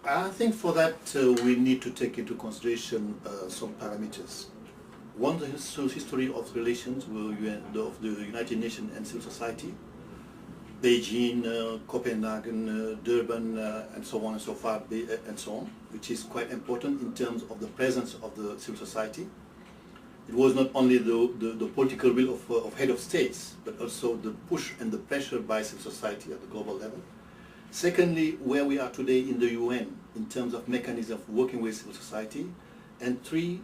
I think for that we need to take into consideration some parameters. One, the history of relations of the United Nations and civil society, Beijing, Copenhagen, Durban, and so on and so forth, and so on, which is quite important in terms of the presence of the civil society. It was not only the political will of head of states, but also the push and the pressure by civil society at the global level. Secondly, where we are today in the UN in terms of mechanism of working with civil society. And three,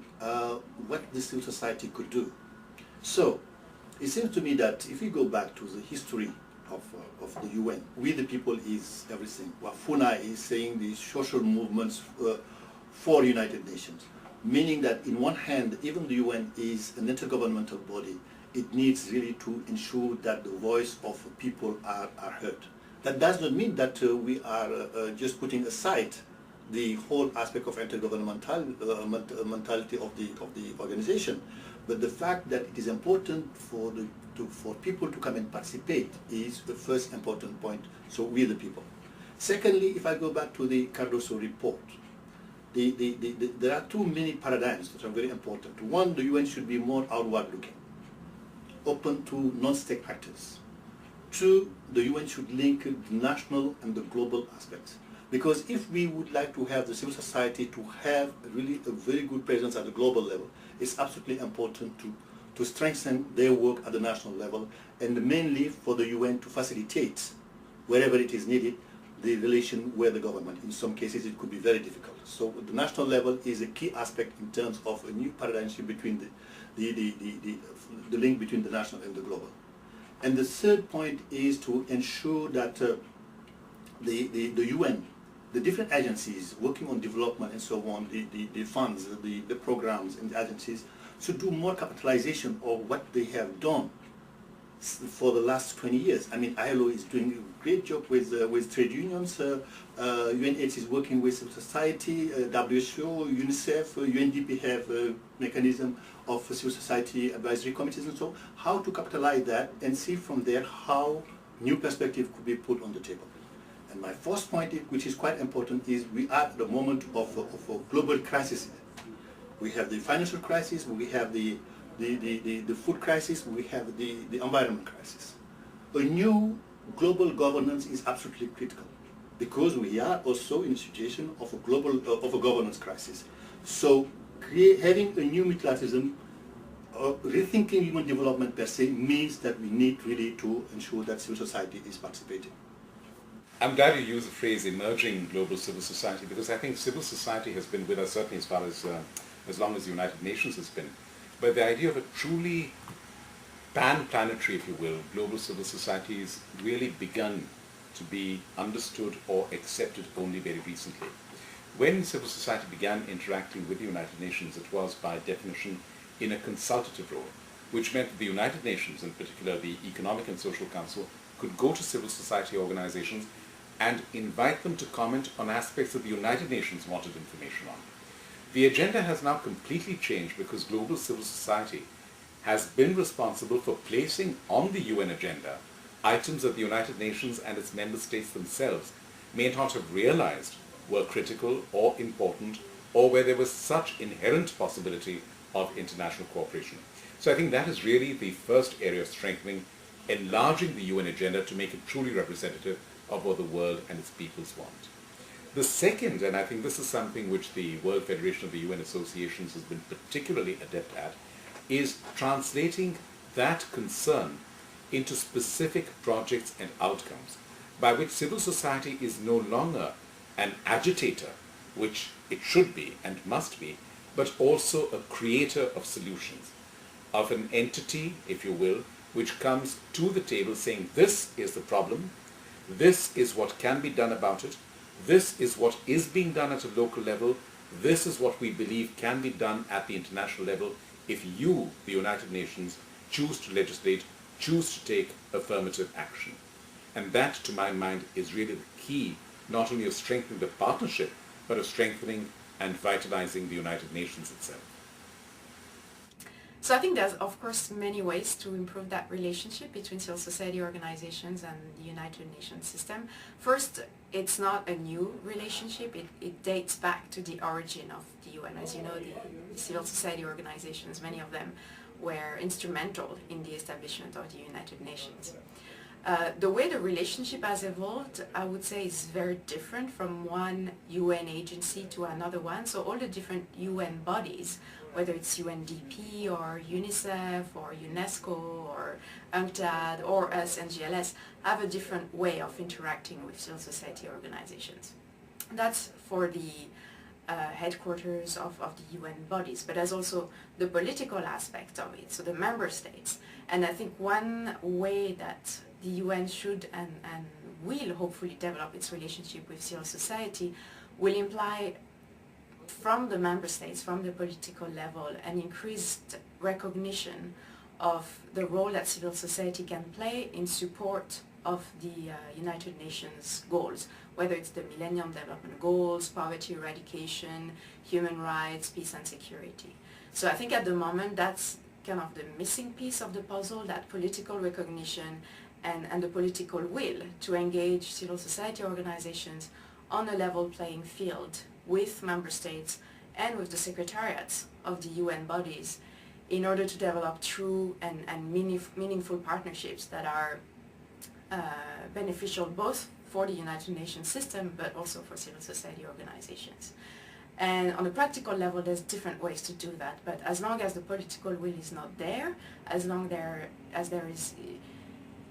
what the civil society could do. So, it seems to me that if we go back to the history of the UN, we the people is everything. Wafuna is saying the social movements for United Nations, meaning that in one hand, even the UN is an intergovernmental body, it needs really to ensure that the voice of people are heard. That does not mean that we are just putting aside the whole aspect of intergovernmentality of the organization, but the fact that it is important for people to come and participate is the first important point. So we the people. Secondly, if I go back to the Cardoso report, there are too many paradigms that are very important. One, the UN should be more outward-looking, open to non-state actors. Two, the UN should link the national and the global aspects. Because if we would like to have the civil society to have really a very good presence at the global level, it's absolutely important to strengthen their work at the national level, and mainly for the UN to facilitate, wherever it is needed, the relation with the government. In some cases it could be very difficult. So the national level is a key aspect in terms of a new paradigm shift between the link between the national and the global. And the third point is to ensure that the UN, the different agencies working on development and so on, the funds, the programs and the agencies should do more capitalization of what they have done for the last 20 years. I mean, ILO is doing a great job with trade unions, UNH is working with civil society, WHO, UNICEF, UNDP have a mechanism of civil society advisory committees and so on. How to capitalize that and see from there how new perspective could be put on the table. And my fourth point, which is quite important, is we are at the moment of a global crisis. We have the financial crisis, we have the food crisis, we have the environment crisis. A new global governance is absolutely critical because we are also in a situation of a global governance crisis. So having a new multilateralism, rethinking human development per se, means that we need really to ensure that civil society is participating. I'm glad you use the phrase emerging global civil society, because I think civil society has been with us certainly as long as the United Nations has been. But the idea of a truly pan-planetary, if you will, global civil society has really begun to be understood or accepted only very recently. When civil society began interacting with the United Nations, it was by definition in a consultative role, which meant that the United Nations, in particular the Economic and Social Council, could go to civil society organizations and invite them to comment on aspects that the United Nations wanted information on. The agenda has now completely changed because global civil society has been responsible for placing on the UN agenda items that the United Nations and its member states themselves may not have realized were critical or important, or where there was such inherent possibility of international cooperation. So I think that is really the first area of strengthening, enlarging the UN agenda to make it truly representative of what the world and its peoples want. The second, and I think this is something which the World Federation of the UN Associations has been particularly adept at, is translating that concern into specific projects and outcomes, by which civil society is no longer an agitator, which it should be and must be, but also a creator of solutions, of an entity, if you will, which comes to the table saying, this is the problem, this is what can be done about it, this is what is being done at a local level, this is what we believe can be done at the international level if you, the United Nations, choose to legislate, choose to take affirmative action. And that, to my mind, is really the key, not only of strengthening the partnership, but of strengthening and vitalizing the United Nations itself. So I think there's, of course, many ways to improve that relationship between civil society organizations and the United Nations system. First, it's not a new relationship. It dates back to the origin of the UN. As you know, the civil society organizations, many of them were instrumental in the establishment of the United Nations. The way the relationship has evolved, I would say, is very different from one UN agency to another one. So all the different UN bodies, whether it's UNDP or UNICEF or UNESCO or UNCTAD or us and GLS, have a different way of interacting with civil society organizations. That's for the headquarters of the UN bodies, but there's also the political aspect of it, so the member states. And I think one way that the UN should and will hopefully develop its relationship with civil society will imply from the member states, from the political level, an increased recognition of the role that civil society can play in support of the United Nations goals, whether it's the Millennium Development Goals, poverty eradication, human rights, peace and security. So I think at the moment that's kind of the missing piece of the puzzle, that political recognition and the political will to engage civil society organizations on a level playing field with member states and with the secretariats of the UN bodies in order to develop true and meaningful partnerships that are beneficial both for the United Nations system but also for civil society organizations. And on a practical level, there's different ways to do that, but as long as the political will is not there, as long as there is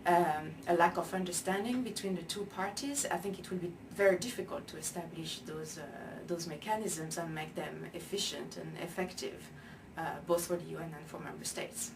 a lack of understanding between the two parties, I think it will be very difficult to establish those mechanisms and make them efficient and effective, both for the UN and for member states.